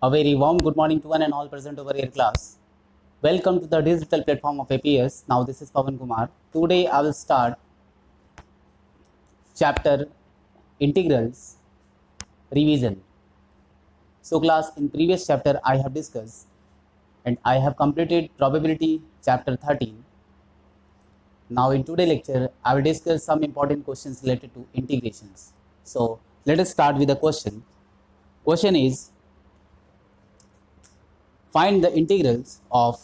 A very warm good morning to one and all present over here class. Welcome to the digital platform of APS. Now this is Pavan Kumar. Today I will start chapter integrals revision. So class, in previous chapter I have discussed and I have completed probability chapter 13. Now in today's lecture I will discuss some important questions related to integrations. So let us start with the question. Question is, find the integrals of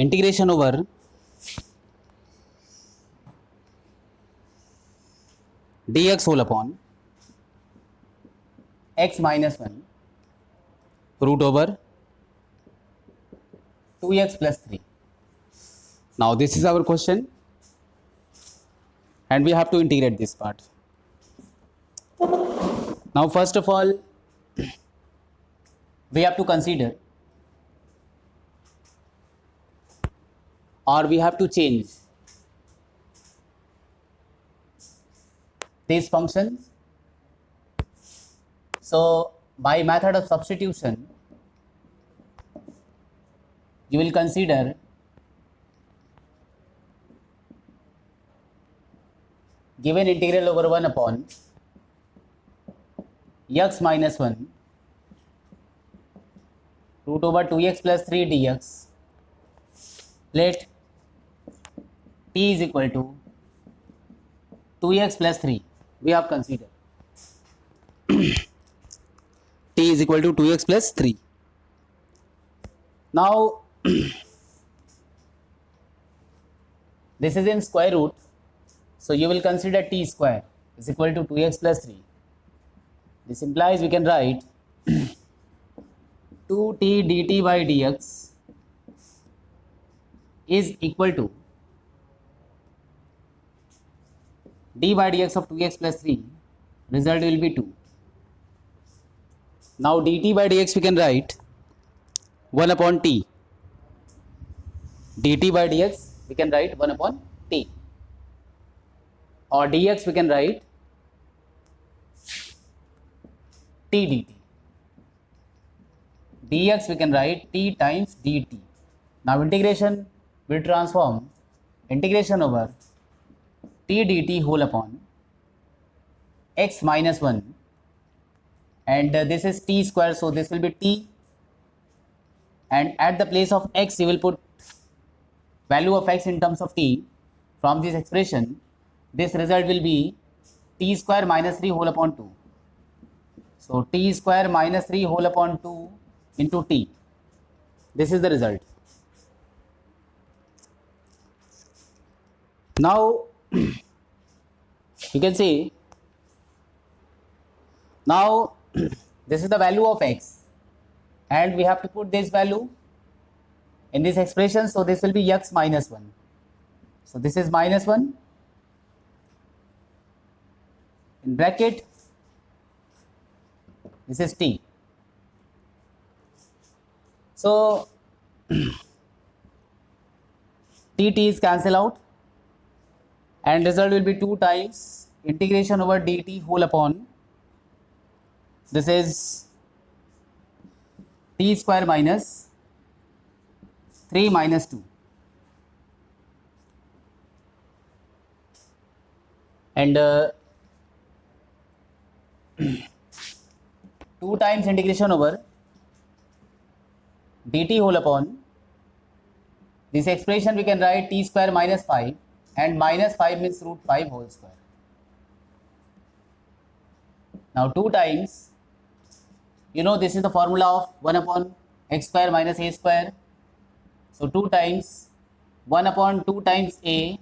integration over dx whole upon x minus 1 root over 2x plus 3. Now this is our question and we have to integrate this part. Now first of all, we have to consider or we have to change these functions. So by method of substitution, you will consider given integral over 1 upon x minus 1 root over 2x plus 3 dx, let t is equal to 2x plus 3. We have considered t is equal to 2x plus 3. Now this is in square root, so you will consider t square is equal to 2x plus 3. This implies we can write 2t dt by dx is equal to d by dx of 2x plus 3, result will be 2. Now dt by dx we can write 1 upon t. dt by dx we can write 1 upon t. Or dx we can write t dt. dx we can write t times dt. Now integration will transform integration over t dt whole upon x minus 1, and this is t square, so this will be t, and at the place of x you will put value of x in terms of t. From this expression, this result will be t square minus 3 whole upon 2. So t square minus 3 whole upon 2 into t. This is the result. Now you can see, now this is the value of x and we have to put this value in this expression, so this will be x minus 1. So this is minus 1 in bracket, this is t. So t is cancel out and result will be 2 times integration over dt whole upon, this is t square minus 3 minus 2, and 2 times integration over dt whole upon, this expression we can write t square minus 5, and minus 5 means root 5 whole square. Now 2 times, you know this is the formula of 1 upon x square minus a square. So 2 times 1 upon 2 times a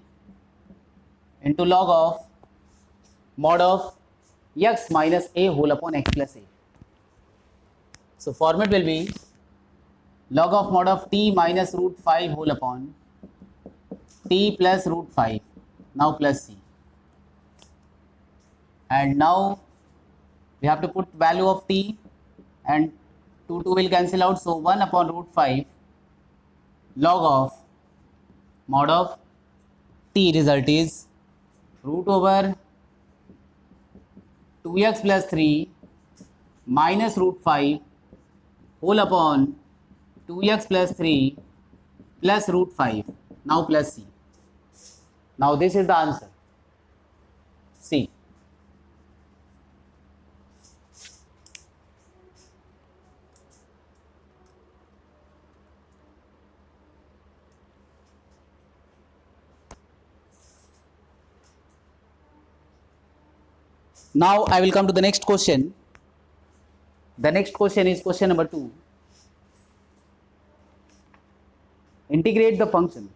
into log of mod of x minus a whole upon x plus a. So format will be log of mod of t minus root 5 whole upon t plus root 5, now plus c. And now we have to put value of t, and 2 will cancel out, so 1 upon root 5 log of mod of t, result is root over 2x plus 3 minus root 5 whole upon 2x plus 3 plus root 5, now plus c. Now this is the answer, C. Now I will come to the next question. The next question is question number 2. Integrate the function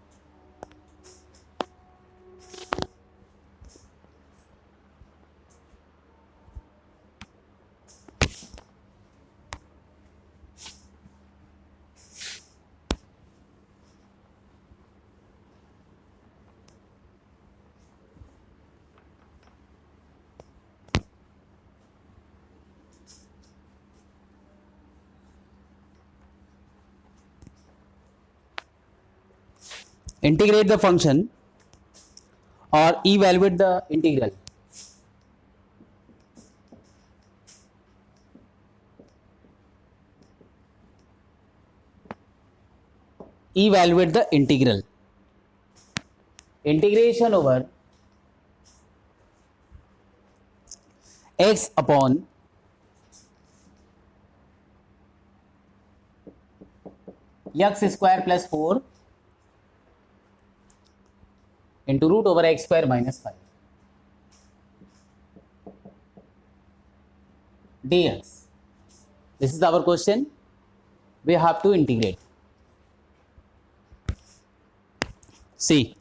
integrate the function or evaluate the integral. Evaluate the integral. Integration over x upon x square plus 4 into root over x square minus 5 dx. This is our question. We have to integrate. See,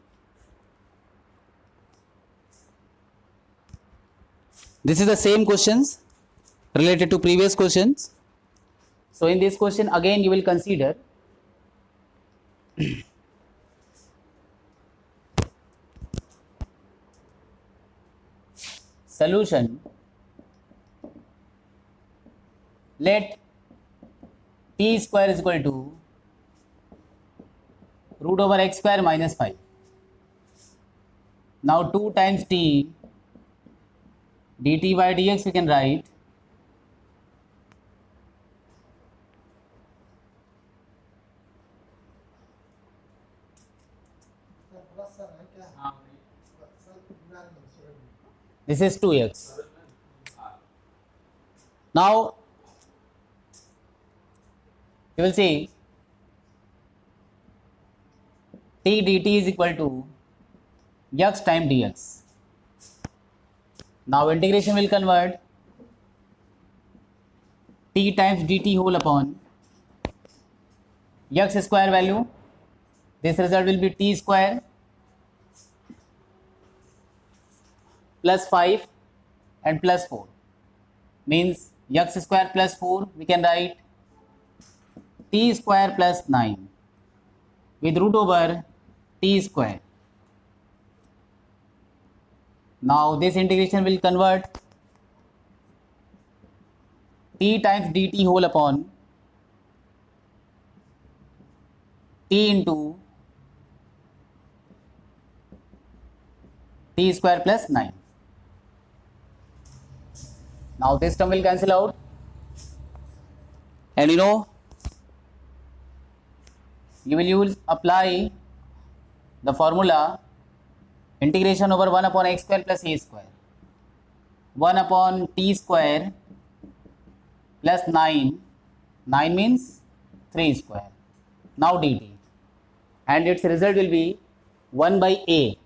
this is the same questions related to previous questions. So in this question again you will consider solution. Let t square is equal to root over x square minus 5. Now 2 times t dt by dx we can write this is 2x. Now you will see t dt is equal to x times dx. Now integration will convert t times dt whole upon x square value. This result will be t square plus 5 and plus 4 means x square plus 4 we can write t square plus 9 with root over t square. Now this integration will convert t times dt whole upon t into t square plus 9. Now this term will cancel out, and you will apply the formula integration over 1 upon x square plus a square, 1 upon t square plus 9 means 3 square, now dt, and its result will be 1 by a.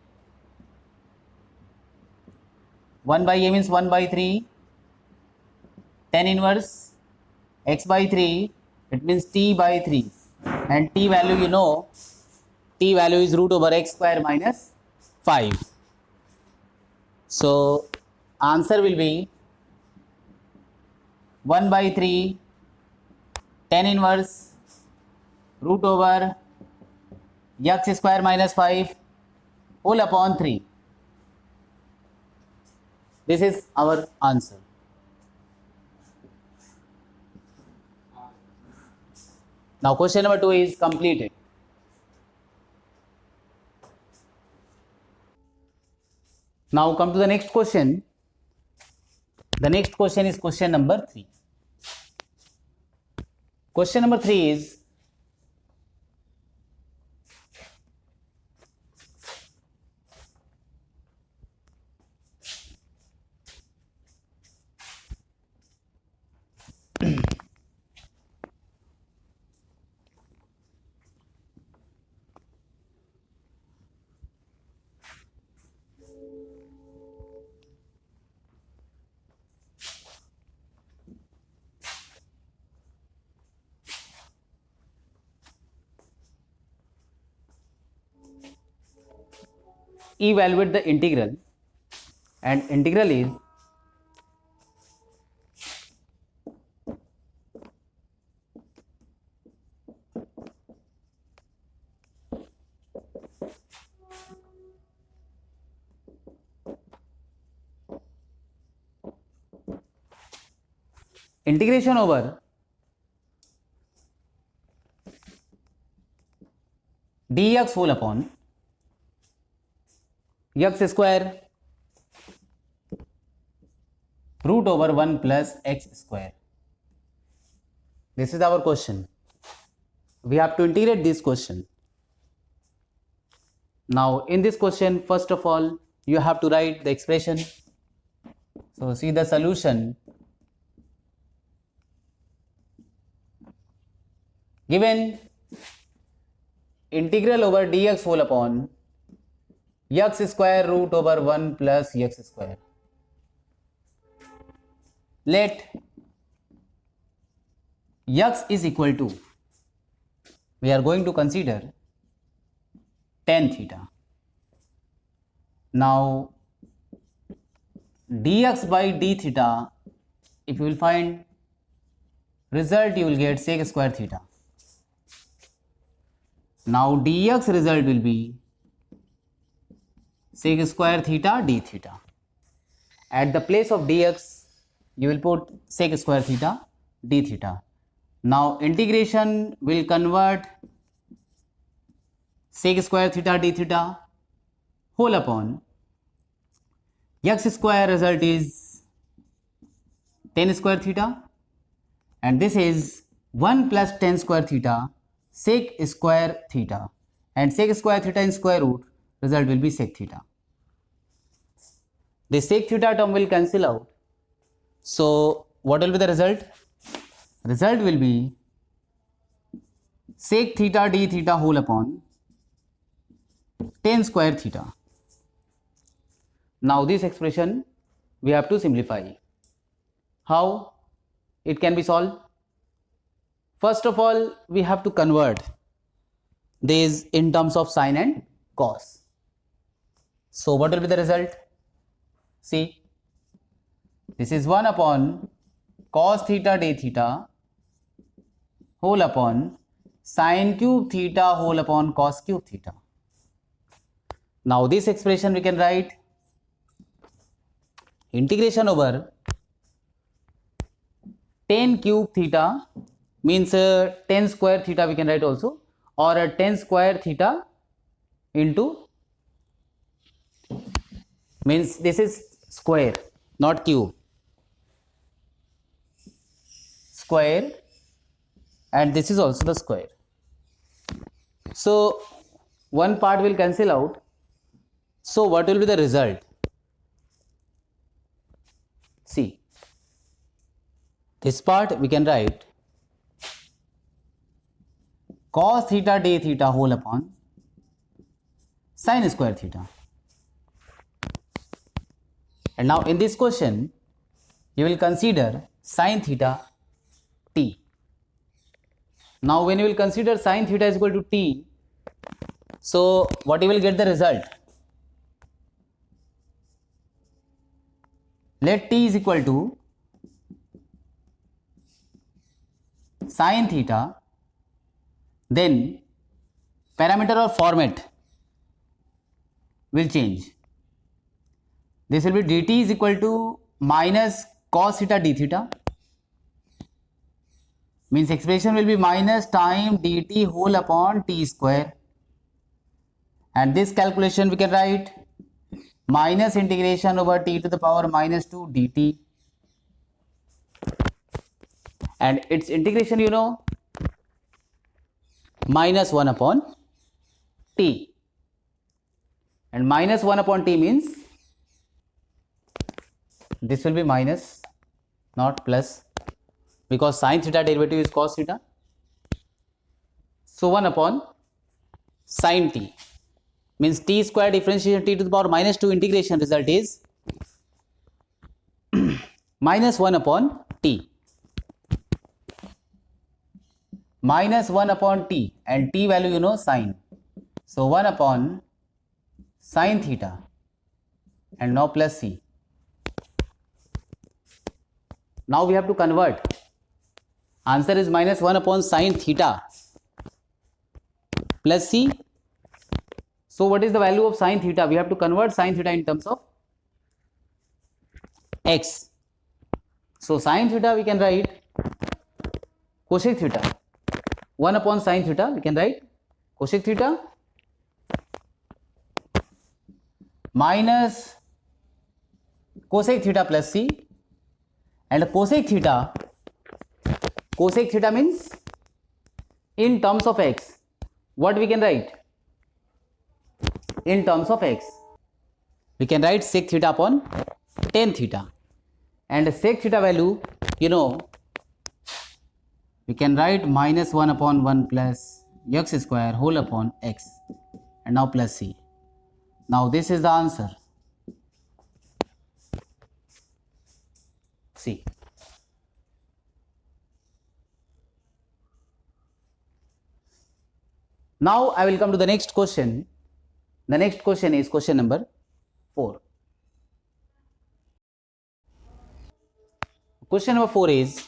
1 by a means 1 by 3, tan inverse x by 3, it means t by 3, and t value t value is root over x square minus 5. So answer will be 1 by 3 tan inverse root over x square minus 5 whole upon 3. This is our answer. Now question number 2 is completed. Now come to the next question. The next question is question number 3. Question number 3 is evaluate the integral, and integral is integration over dx whole upon x square root over 1 plus x square. This is our question. We have to integrate this question. Now in this question, first of all, you have to write the expression. So see the solution. Given integral over dx whole upon x square root over 1 plus x square. Let x is equal to, we are going to consider tan theta. Now dx by d theta, if you will find result, you will get sec square theta. Now dx result will be sec square theta d theta. At the place of dx, you will put sec square theta d theta. Now integration will convert sec square theta d theta whole upon x square, result is tan square theta, and this is 1 plus tan square theta sec square theta, and sec square theta in square root, result will be sec theta. The sec theta term will cancel out. So what will be the result? Result will be sec theta d theta whole upon tan square theta. Now this expression we have to simplify. How it can be solved? First of all, we have to convert these in terms of sine and cos. So what will be the result? See, this is 1 upon cos theta d theta whole upon sine cube theta whole upon cos cube theta. Now this expression we can write integration over tan cube theta, means tan square theta we can write also, or tan square theta into, means this is square not cube, square, and this is also the square. So one part will cancel out. So what will be the result? See, this part we can write cos theta d theta whole upon sine square theta. And now in this question, you will consider sine theta t. Now when you will consider sine theta is equal to t, so what you will get the result? Let t is equal to sine theta, then parameter or format will change. This will be dt is equal to minus cos theta d theta, means expression will be minus time dt whole upon t square, and this calculation we can write minus integration over t to the power minus 2 dt, and its integration you know minus 1 upon t, and minus 1 upon t means this will be minus not plus, because sin theta derivative is cos theta. So 1 upon sin t means t square differentiation t to the power minus 2 integration result is minus 1 upon t, minus 1 upon t, and t value you know sin. So 1 upon sin theta, and now plus c. Now we have to convert. Answer is minus 1 upon sin theta plus c. So what is the value of sin theta? We have to convert sin theta in terms of x. So sin theta we can write cosec theta. 1 upon sin theta we can write cosec theta minus cosec theta plus c, and cosec theta means in terms of x. What we can write? In terms of x we can write sec theta upon tan theta, and sec theta value you know we can write minus 1 upon 1 plus x square whole upon x, and now plus c. Now this is the answer. See, now I will come to the next question. The next question is question number 4. Question number 4 is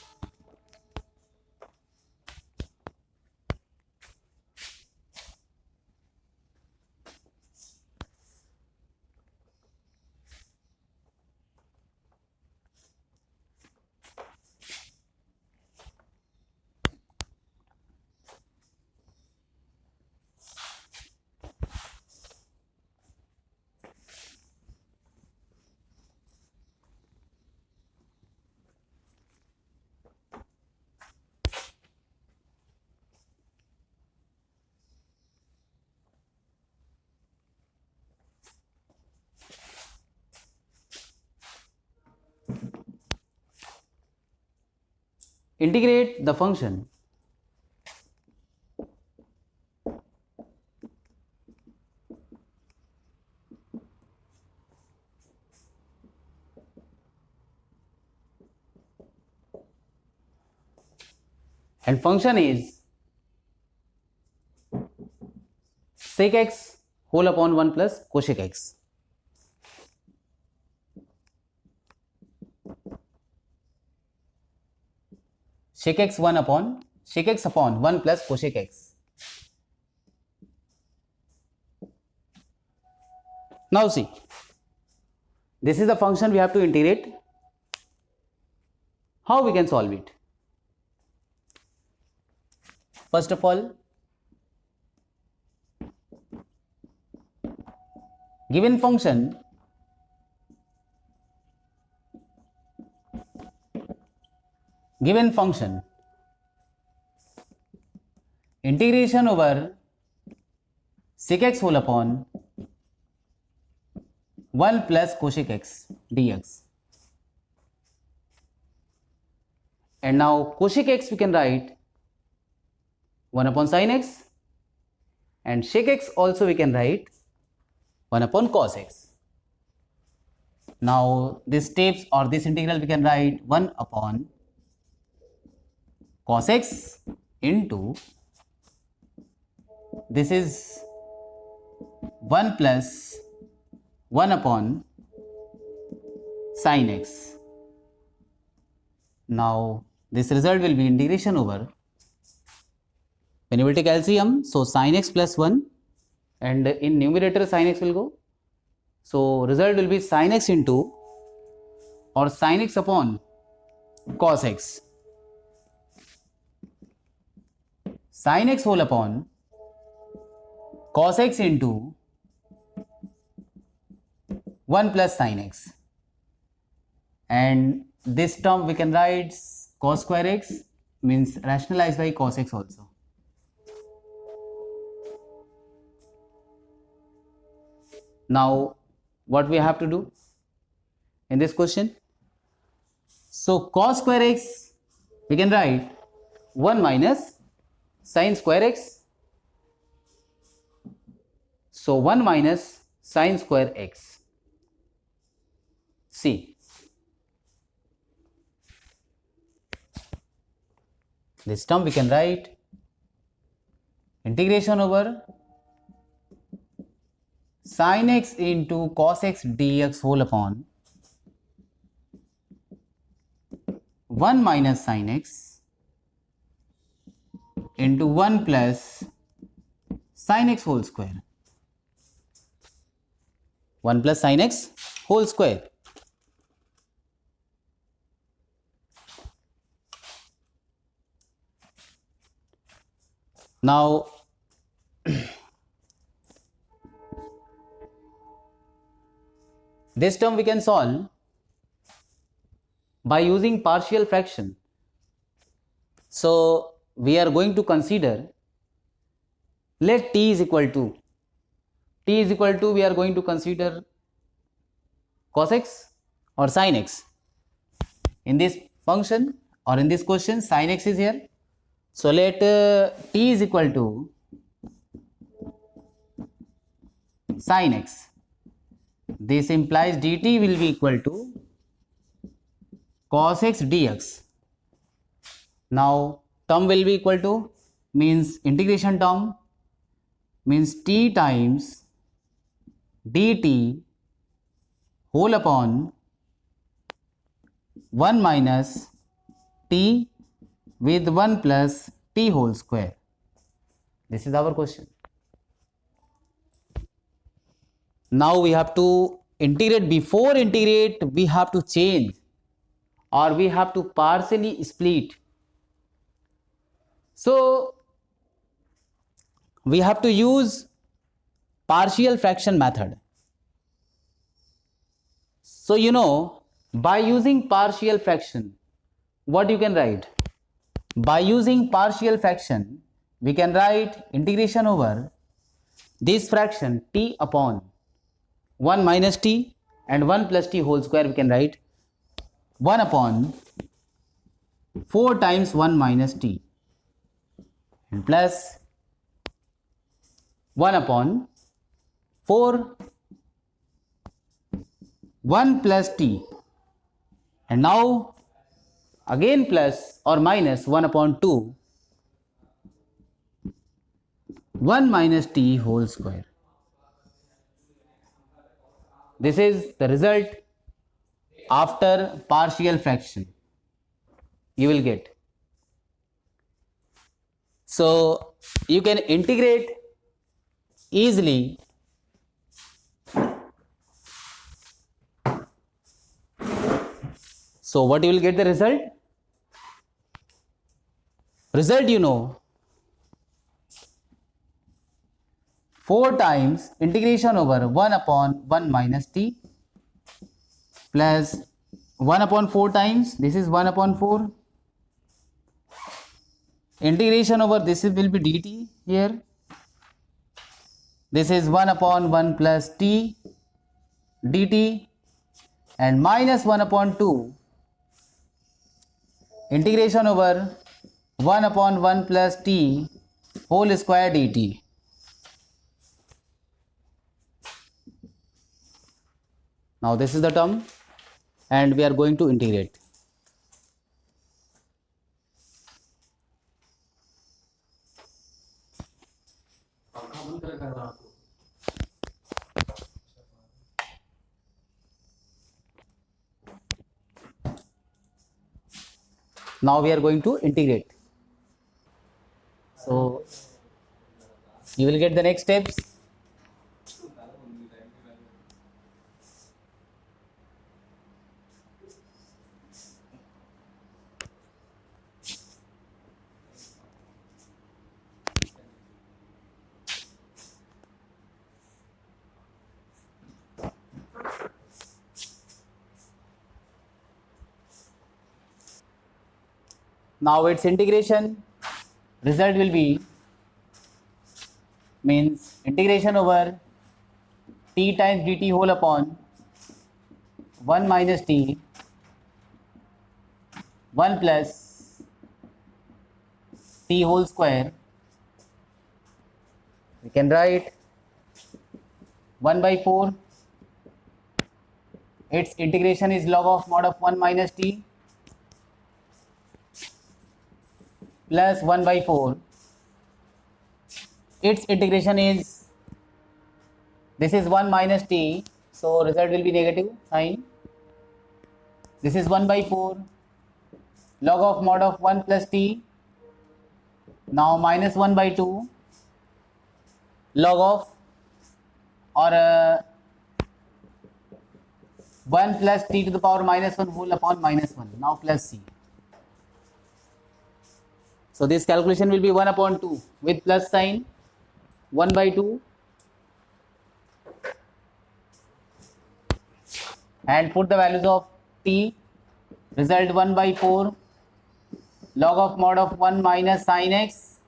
integrate the function and function is sec x whole upon 1 plus cosec x. Sec x upon 1 plus cosec x. Now see, this is the function we have to integrate. How we can solve it? First of all, given function integration over sec x whole upon 1 plus cosec x dx, and now cosec x we can write 1 upon sin x, and sec x also we can write 1 upon cos x. Now this steps or this integral we can write 1 upon cos x into this is 1 plus 1 upon sin x. Now this result will be integration over, when you will take LCM, so sin x plus 1, and in numerator sin x will go. So result will be sin x into or sin x upon cos x, sin x whole upon cos x into 1 plus sin x, and this term we can write cos square x, means rationalized by cos x also. Now what we have to do in this question? So cos square x we can write 1 minus sin square x. So 1 minus sin square x. See, this term we can write integration over sin x into cos x dx whole upon 1 minus sin x into 1 plus sin x whole square. 1 plus sin x whole square. Now this term we can solve by using partial fraction. So we are going to consider, let t is equal to we are going to consider cos x or sin x. In this function or in this question, sin x is here. So let t is equal to sin x. This implies dt will be equal to cos x dx. Now term will be equal to, means integration term, means t times dt whole upon 1 minus t with 1 plus t whole square. This is our question. Now we have to integrate. Before integrate, we have to change, or we have to partially split. So we have to use partial fraction method. So you know, by using partial fraction, what you can write? By using partial fraction, we can write integration over this fraction t upon 1 minus t and 1 plus t whole square. We can write 1 upon 4 times 1 minus t and plus 1 upon 4 1 plus t, and now again plus or minus 1 upon 2 1 minus t whole square. This is the result after partial fraction you will get. So you can integrate easily So what you will get the result? Result, you know, 4 times integration over 1 upon 1 minus t plus 1 upon 4 times, this is 1 upon 4, integration over this will be dt here, this is 1 upon 1 plus t dt, and minus 1 upon 2 integration over 1 upon 1 plus t whole square dt. Now this is the term and we are going to integrate. Now we are going to integrate. So you will get the next steps. Now its integration result will be means integration over t times dt whole upon 1 minus t 1 plus t whole square. We can write 1 by 4. Its integration is log of mod of 1 minus t plus 1 by 4. Its integration is, this is 1 minus t, so result will be negative sign. This is 1 by 4 log of mod of 1 plus t. Now minus 1 by 2 log of or 1 plus t to the power minus 1 whole upon minus 1. Now plus c. So this calculation will be 1 upon 2 with plus sign 1 by 2 and put the values of t. Result 1 by 4 log of mod of 1 minus sin x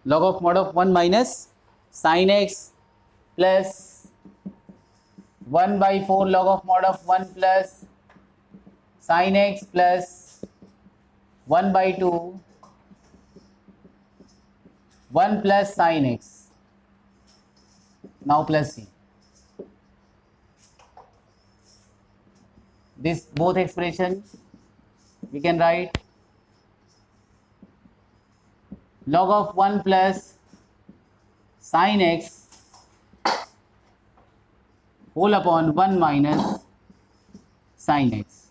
log of mod of 1 minus sin x plus 1 by 4 log of mod of 1 plus sin x plus 1 by 2 1 plus sin x. Now plus c. This both expression we can write log of 1 plus sin x whole upon 1 minus sin x,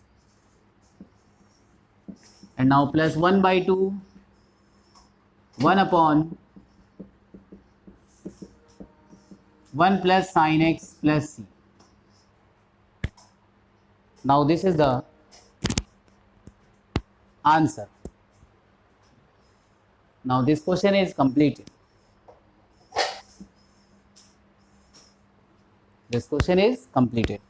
and now plus 1 by 2 1 upon 1 plus sin x plus c. Now this is the answer. Now this question is completed. This question is completed.